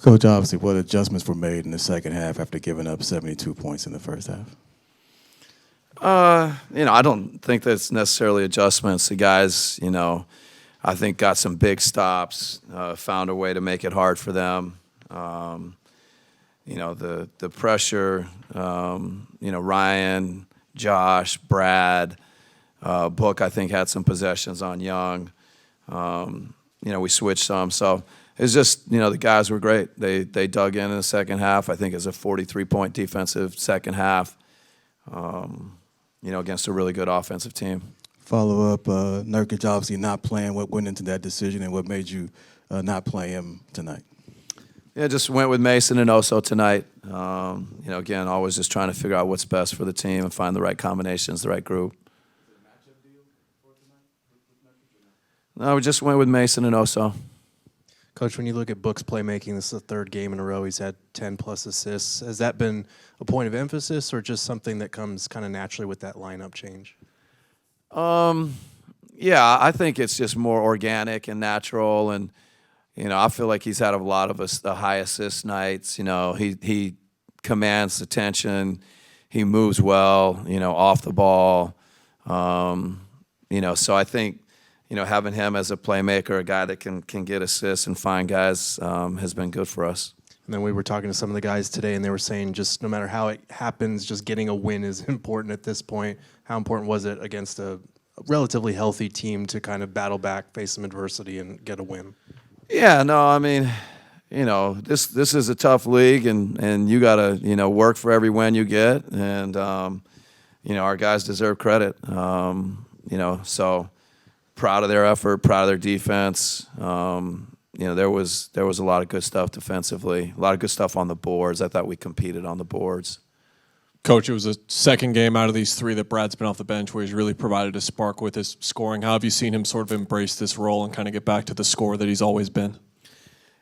Coach, obviously, what adjustments were made in the second half after giving up 72 points in the first half? I don't think that's necessarily adjustments. The guys, I think got some big stops, found a way to make it hard for them. The pressure, Ryan, Josh, Brad, Book, I think, had some possessions on Young. We switched some. So it's just, the guys were great. They dug in the second half. I think it's a 43-point defensive second half, against a really good offensive team. Follow up, Nurkić obviously not playing. What went into that decision and what made you not play him tonight? Yeah, just went with Mason and Oso tonight. Again, always just trying to figure out what's best for the team and find the right combinations, the right group. No, we just went with Mason and Oso. Coach, when you look at Book's playmaking, this is the third game in a row he's had 10-plus assists. Has that been a point of emphasis or just something that comes kind of naturally with that lineup change? Yeah, I think it's just more organic and natural, and I feel like he's had a lot of the high assist nights. He commands attention, he moves well, off the ball. So I think having him as a playmaker, a guy that can get assists and find guys, has been good for us. And then we were talking to some of the guys today, and they were saying just no matter how it happens, just getting a win is important at this point. How important was it against a relatively healthy team to kind of battle back, face some adversity, and get a win? Yeah, no, I mean, this is a tough league, and you got to, work for every win you get. And, our guys deserve credit, so proud of their effort, proud of their defense. There was a lot of good stuff defensively, a lot of good stuff on the boards. I thought we competed on the boards. Coach, it was a second game out of these three that Brad's been off the bench where he's really provided a spark with his scoring. How have you seen him sort of embrace this role and kind of get back to the scorer that he's always been?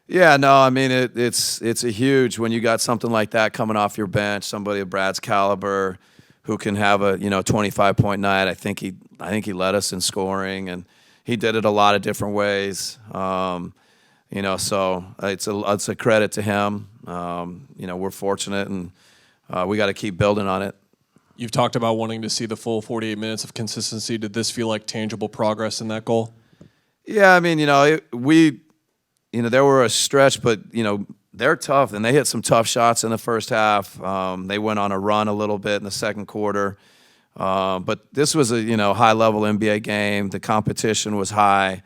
Yeah, no, I mean, it's a huge when you got something like that coming off your bench, somebody of Brad's caliber who can have a 25-point night. I think he led us in scoring, and he did it a lot of different ways. So it's a credit to him. We're fortunate, and we got to keep building on it. You've talked about wanting to see the full 48 minutes of consistency. Did this feel like tangible progress in that goal? Yeah, I mean, there were a stretch, but they're tough, and they hit some tough shots in the first half. They went on a run a little bit in the second quarter. But this was a high-level NBA game. The competition was high.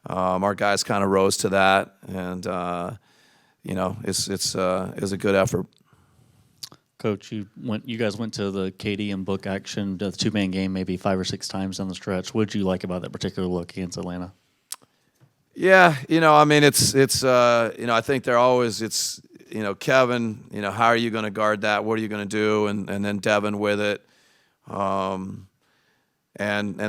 Our guys kind of rose to that, and it's a good effort. Coach, you guys went to the KD and Book action, the two-man game, maybe 5 or 6 times down the stretch. What did you like about that particular look against Atlanta? Yeah, I mean, it's I think they're always Kevin, how are you going to guard that? What are you going to do? And then Devin with it. And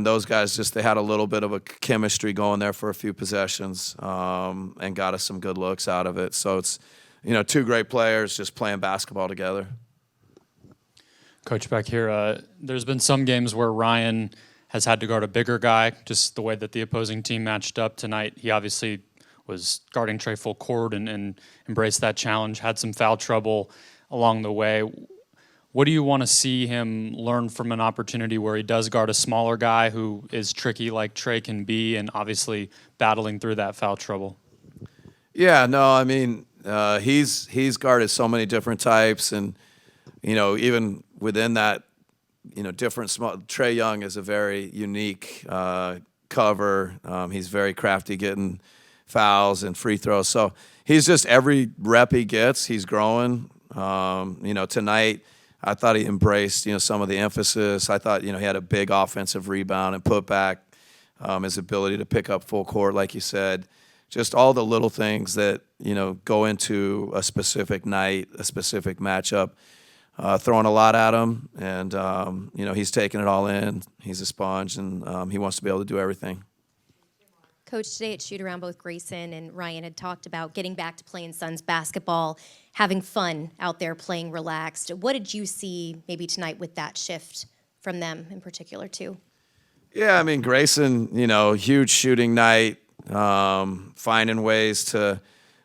those guys they had a little bit of a chemistry going there for a few possessions, and got us some good looks out of it. So it's, two great players just playing basketball together. Coach, back here, there's been some games where Ryan has had to guard a bigger guy, just the way that the opposing team matched up tonight. He obviously was guarding Trey full court and embraced that challenge, had some foul trouble along the way. What do you want to see him learn from an opportunity where he does guard a smaller guy who is tricky like Trey can be, and obviously battling through that foul trouble? Yeah, no, I mean, he's guarded so many different types, and even within that, different small. Trae Young is a very unique cover. He's very crafty getting fouls and free throws. So he's just every rep he gets, he's growing. Tonight I thought he embraced some of the emphasis. I thought he had a big offensive rebound and put back. His ability to pick up full court, like you said, just all the little things that go into a specific night, a specific matchup. Throwing a lot at him, and he's taking it all in. He's a sponge, and he wants to be able to do everything. Coach, today at shoot-around, both Grayson and Ryan had talked about getting back to playing Suns basketball, having fun out there, playing relaxed. What did you see maybe tonight with that shift from them in particular, too? Yeah, I mean, Grayson, huge shooting night, finding ways to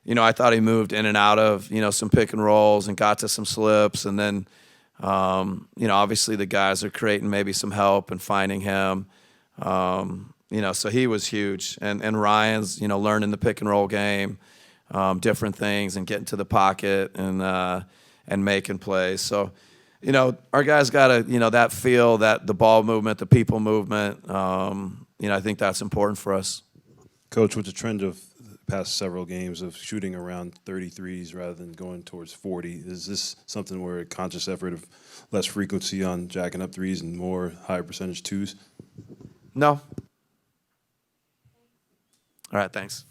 I thought he moved in and out of, some pick and rolls and got to some slips. And then, obviously the guys are creating maybe some help and finding him. So he was huge. And Ryan's, learning the pick and roll game, different things and getting to the pocket and making plays. So, our guys got that feel, that the ball movement, the people movement. I think that's important for us. Coach, with the trend of the past several games of shooting around 33s rather than going towards 40, is this something where a conscious effort of less frequency on jacking up threes and more higher percentage twos? No. All right, thanks.